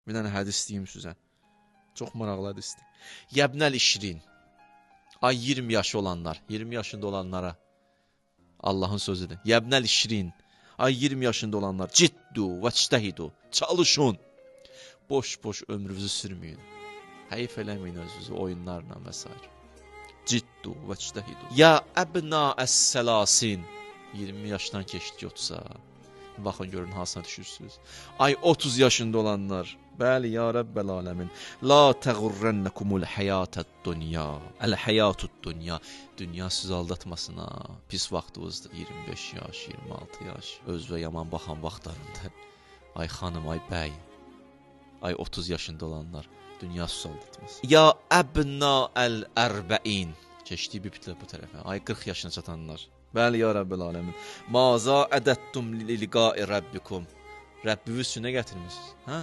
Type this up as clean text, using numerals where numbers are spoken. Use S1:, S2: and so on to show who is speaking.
S1: Bir dənə hədis deyim sizə. Çox maraqlı hədisdir. Yəbnəl işrin. Ay 20 yaşı olanlar, 20 yaşında olanlara Allahın sözüdür. Yəbnəl işrin. Ay 20 yaşında olanlar, ciddu və çtəhidu. Çalışın. Boş-boş ömrünüzü sürməyin. Həyif eləməyin özünüzü oyunlarla və s. Ciddu və çtəhidu. Ya əbna əs-səlasin. 20 yaşdan keçdi 30-a. Baxın görün hansına düşürsünüz. Ay 30 yaşında olanlar. Bəli ya Rəbbəl aləmin. La təğurrənəkumul həyatəd-dünya. Əl-həyatüd-dünya. Dünya sizi aldatmasın ha. Pis vaxtınızdır. 25 yaş, 26 yaş. Özünə yaman baxan vaxtlarında. Ay xanım, ay bəy. Ay 30 yaşında olanlar. Dünya sizi aldatmasın. Ya əbna əl-ərbəin. Keçdiyi bir pitlə bu tərəfə. Ay 40 yaşına çatanlar. Bəli ya Rəbbəl aləmin. Maza ədəttum li liqa'i Rəbbikum. Rəbbiniz üçün nə gətirmisiniz? Hə?